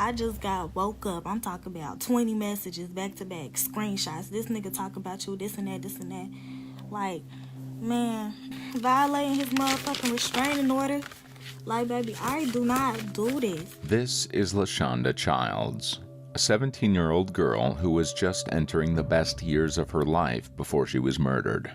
I just got woke up. I'm talking about 20 messages back to back, screenshots. This nigga talk about you, this and that, this and that. Like, man, violating his motherfucking restraining order. Like, baby, I do not do this. This is Lashonda Childs, a 17-year-old girl who was just entering the best years of her life before she was murdered.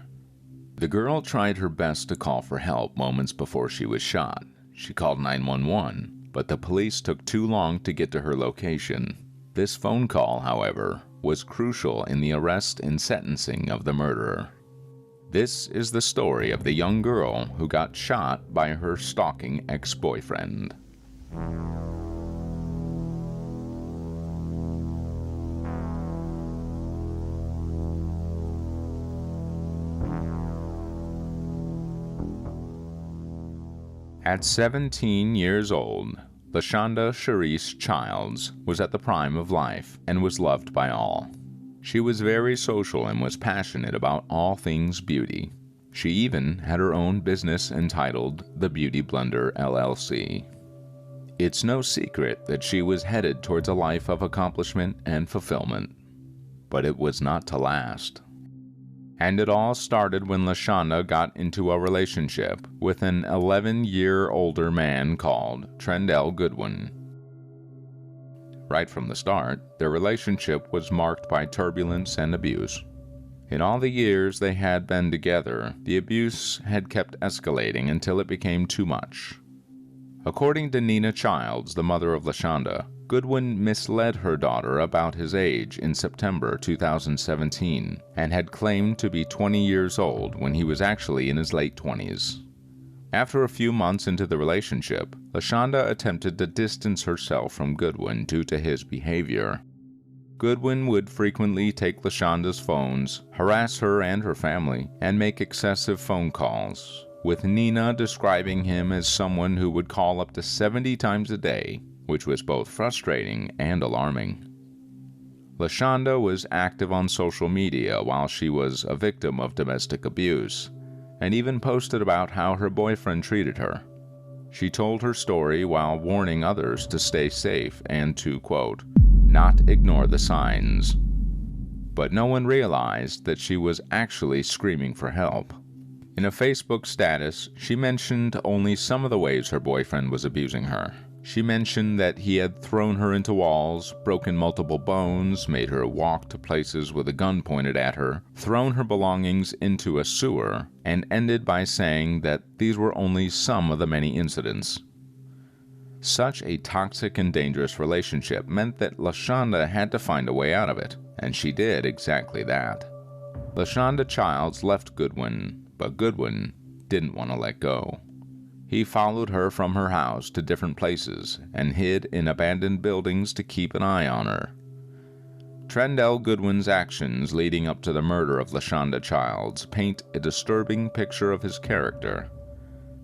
The girl tried her best to call for help moments before she was shot. She called 911, but the police took too long to get to her location. This phone call, however, was crucial in the arrest and sentencing of the murderer. This is the story of the young girl who got shot by her stalking ex-boyfriend. At 17 years old, Lashonda Childs was at the prime of life and was loved by all. She was very social and was passionate about all things beauty. She even had her own business entitled The Beauty Blender LLC. It's no secret that she was headed towards a life of accomplishment and fulfillment. But it was not to last. And it all started when Lashonda got into a relationship with an 11-year older man called Trendell Goodwin. Right from the start, their relationship was marked by turbulence and abuse. In all the years they had been together, the abuse had kept escalating until it became too much. According to Nina Childs, the mother of Lashonda, Goodwin misled her daughter about his age in September 2017 and had claimed to be 20 years old when he was actually in his late 20s. After a few months into the relationship, Lashonda attempted to distance herself from Goodwin due to his behavior. Goodwin would frequently take Lashonda's phones, harass her and her family, and make excessive phone calls, with Nina describing him as someone who would call up to 70 times a day, which was both frustrating and alarming. Lashonda was active on social media while she was a victim of domestic abuse, and even posted about how her boyfriend treated her. She told her story while warning others to stay safe and to, quote, not ignore the signs. But no one realized that she was actually screaming for help. In a Facebook status, she mentioned only some of the ways her boyfriend was abusing her. She mentioned that he had thrown her into walls, broken multiple bones, made her walk to places with a gun pointed at her, thrown her belongings into a sewer, and ended by saying that these were only some of the many incidents. Such a toxic and dangerous relationship meant that Lashonda had to find a way out of it, and she did exactly that. Lashonda Childs left Goodwin, but Goodwin didn't want to let go. He followed her from her house to different places and hid in abandoned buildings to keep an eye on her. Trendell Goodwin's actions leading up to the murder of Lashonda Childs paint a disturbing picture of his character.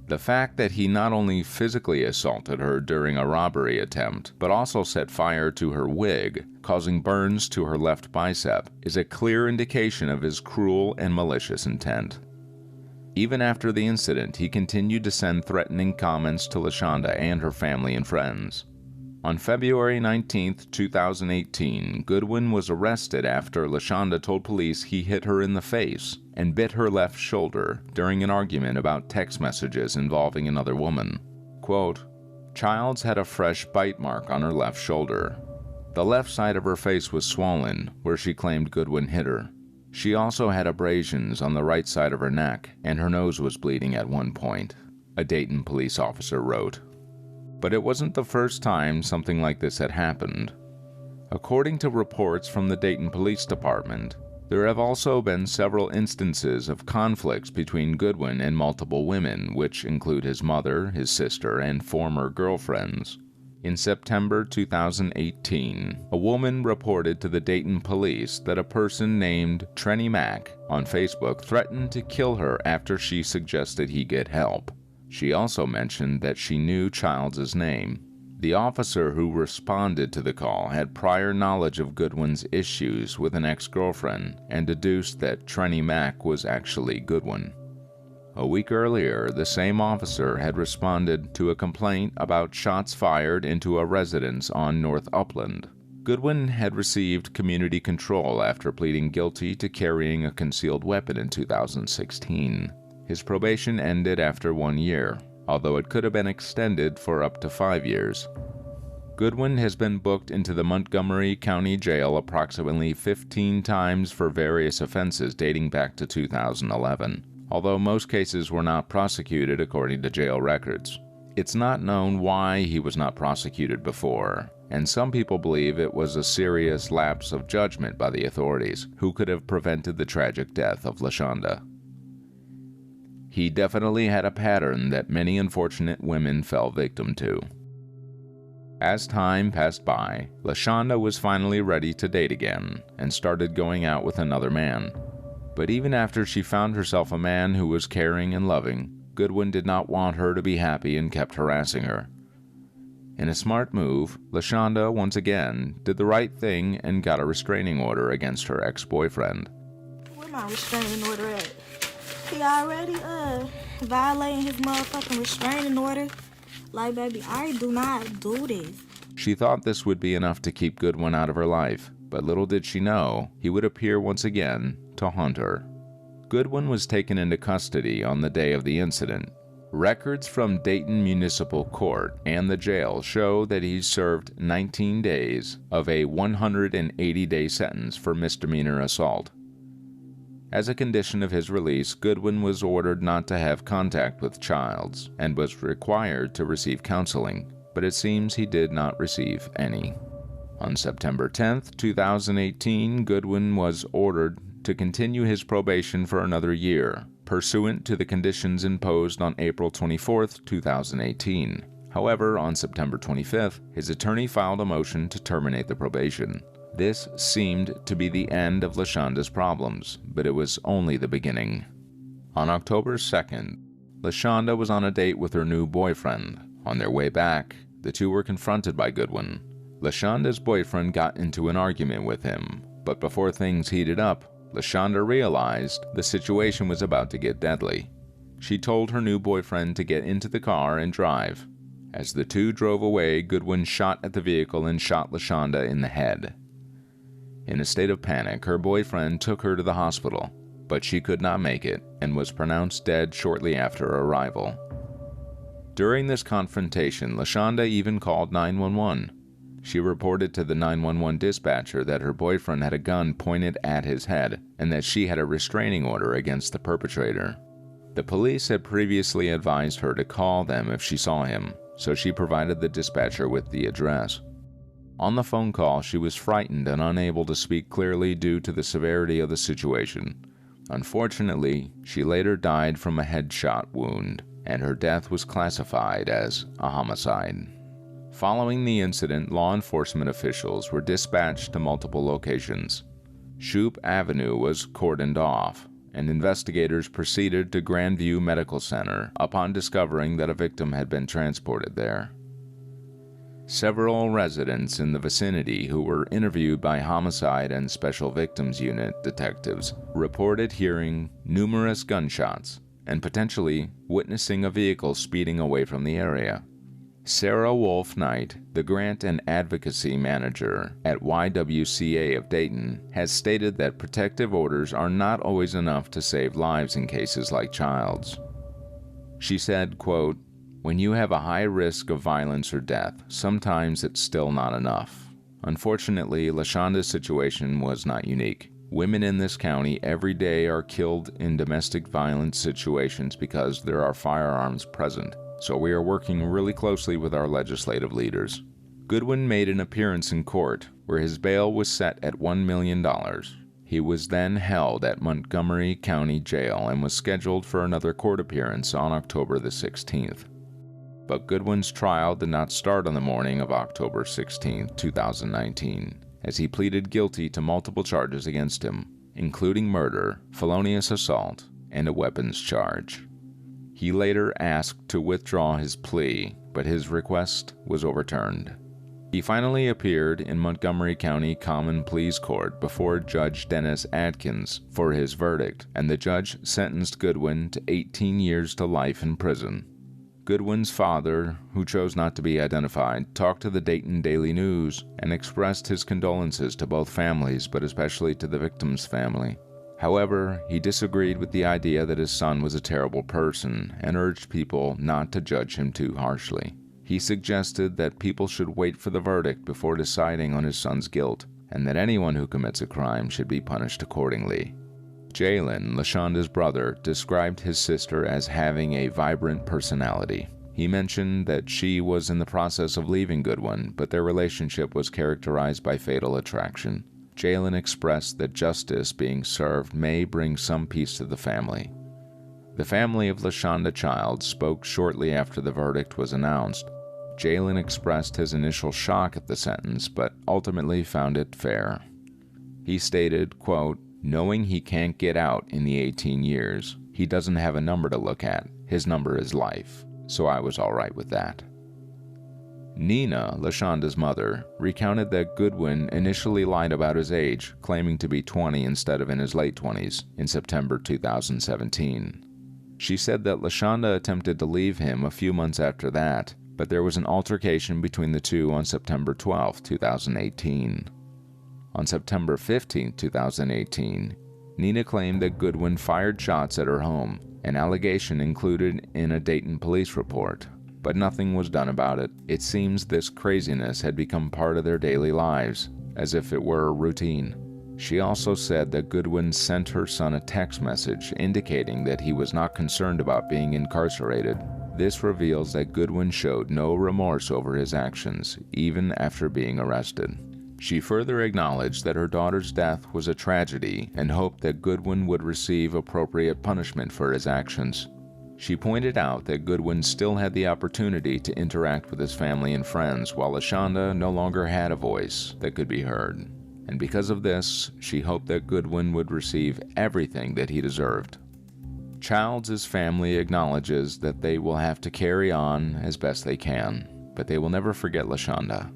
The fact that he not only physically assaulted her during a robbery attempt, but also set fire to her wig, causing burns to her left bicep, is a clear indication of his cruel and malicious intent. Even after the incident, he continued to send threatening comments to Lashonda and her family and friends. On February 19, 2018, Goodwin was arrested after Lashonda told police he hit her in the face and bit her left shoulder during an argument about text messages involving another woman. Quote, Childs had a fresh bite mark on her left shoulder. The left side of her face was swollen, where she claimed Goodwin hit her. She also had abrasions on the right side of her neck, and her nose was bleeding at one point, a Dayton police officer wrote. But it wasn't the first time something like this had happened. According to reports from the Dayton Police Department, there have also been several instances of conflicts between Goodwin and multiple women, which include his mother, his sister, and former girlfriends. In September 2018, a woman reported to the Dayton police that a person named Trenny Mack on Facebook threatened to kill her after she suggested he get help. She also mentioned that she knew Childs' name. The officer who responded to the call had prior knowledge of Goodwin's issues with an ex-girlfriend and deduced that Trenny Mack was actually Goodwin. A week earlier, the same officer had responded to a complaint about shots fired into a residence on North Upland. Goodwin had received community control after pleading guilty to carrying a concealed weapon in 2016. His probation ended after 1 year, although it could have been extended for up to 5 years. Goodwin has been booked into the Montgomery County Jail approximately 15 times for various offenses dating back to 2011, although most cases were not prosecuted according to jail records. It's not known why he was not prosecuted before, and some people believe it was a serious lapse of judgment by the authorities, who could have prevented the tragic death of Lashonda. He definitely had a pattern that many unfortunate women fell victim to. As time passed by, Lashonda was finally ready to date again and started going out with another man. But even after she found herself a man who was caring and loving, Goodwin did not want her to be happy and kept harassing her. In a smart move, Lashonda once again did the right thing and got a restraining order against her ex-boyfriend. Where my restraining order at? He already violating his motherfucking restraining order. Like, baby, I do not do this. She thought this would be enough to keep Goodwin out of her life, but little did she know he would appear once again to haunt her. Goodwin was taken into custody on the day of the incident. Records from Dayton Municipal Court and the jail show that he served 19 days of a 180-day sentence for misdemeanor assault. As a condition of his release, Goodwin was ordered not to have contact with Childs and was required to receive counseling, but it seems he did not receive any. On September 10, 2018, Goodwin was ordered to continue his probation for another year, pursuant to the conditions imposed on April 24, 2018. However, on September 25th, his attorney filed a motion to terminate the probation. This seemed to be the end of Lashonda's problems, but it was only the beginning. On October 2nd, Lashonda was on a date with her new boyfriend. On their way back, the two were confronted by Goodwin. Lashonda's boyfriend got into an argument with him, but before things heated up, Lashonda realized the situation was about to get deadly. She told her new boyfriend to get into the car and drive. As the two drove away, Goodwin shot at the vehicle and shot Lashonda in the head. In a state of panic, her boyfriend took her to the hospital, but she could not make it and was pronounced dead shortly after arrival. During this confrontation, Lashonda even called 911. She reported to the 911 dispatcher that her boyfriend had a gun pointed at his head and that she had a restraining order against the perpetrator. The police had previously advised her to call them if she saw him, so she provided the dispatcher with the address. On the phone call, she was frightened and unable to speak clearly due to the severity of the situation. Unfortunately, she later died from a headshot wound, and her death was classified as a homicide. Following the incident, law enforcement officials were dispatched to multiple locations. Shoup Avenue was cordoned off, and investigators proceeded to Grandview Medical Center upon discovering that a victim had been transported there. Several residents in the vicinity who were interviewed by Homicide and Special Victims Unit detectives reported hearing numerous gunshots and potentially witnessing a vehicle speeding away from the area. Sarah Wolf Knight, the Grant and Advocacy Manager at YWCA of Dayton, has stated that protective orders are not always enough to save lives in cases like Childs. She said, quote, "When you have a high risk of violence or death, sometimes it's still not enough." Unfortunately, Lashonda's situation was not unique. Women in this county every day are killed in domestic violence situations because there are firearms present, so we are working really closely with our legislative leaders. Goodwin made an appearance in court where his bail was set at $1 million. He was then held at Montgomery County Jail and was scheduled for another court appearance on October the 16th. But Goodwin's trial did not start on the morning of October 16, 2019, as he pleaded guilty to multiple charges against him, including murder, felonious assault, and a weapons charge. He later asked to withdraw his plea, but his request was overturned. He finally appeared in Montgomery County Common Pleas Court before Judge Dennis Adkins for his verdict, and the judge sentenced Goodwin to 18 years to life in prison. Goodwin's father, who chose not to be identified, talked to the Dayton Daily News and expressed his condolences to both families, but especially to the victim's family. However, he disagreed with the idea that his son was a terrible person and urged people not to judge him too harshly. He suggested that people should wait for the verdict before deciding on his son's guilt, and that anyone who commits a crime should be punished accordingly. Jalen, Lashonda's brother, described his sister as having a vibrant personality. He mentioned that she was in the process of leaving Goodwin, but their relationship was characterized by fatal attraction. Jalen expressed that justice being served may bring some peace to the family. The family of Lashonda Childs spoke shortly after the verdict was announced. Jalen expressed his initial shock at the sentence, but ultimately found it fair. He stated, quote, "Knowing he can't get out in the 18 years, he doesn't have a number to look at. His number is life. So I was all right with that." Nina, Lashonda's mother, recounted that Goodwin initially lied about his age, claiming to be 20 instead of in his late 20s, in September 2017. She said that Lashonda attempted to leave him a few months after that, but there was an altercation between the two on September 12, 2018. On September 15, 2018, Nina claimed that Goodwin fired shots at her home, an allegation included in a Dayton police report, but nothing was done about it. It seems this craziness had become part of their daily lives, as if it were a routine. She also said that Goodwin sent her son a text message indicating that he was not concerned about being incarcerated. This reveals that Goodwin showed no remorse over his actions, even after being arrested. She further acknowledged that her daughter's death was a tragedy and hoped that Goodwin would receive appropriate punishment for his actions. She pointed out that Goodwin still had the opportunity to interact with his family and friends, while Lashonda no longer had a voice that could be heard. And because of this, she hoped that Goodwin would receive everything that he deserved. Childs' family acknowledges that they will have to carry on as best they can, but they will never forget Lashonda.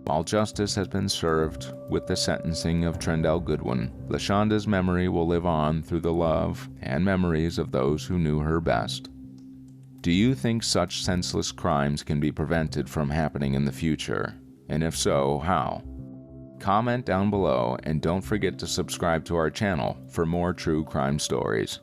While justice has been served with the sentencing of Trendell Goodwin, Lashonda's memory will live on through the love and memories of those who knew her best. Do you think such senseless crimes can be prevented from happening in the future? And if so, how? Comment down below and don't forget to subscribe to our channel for more true crime stories.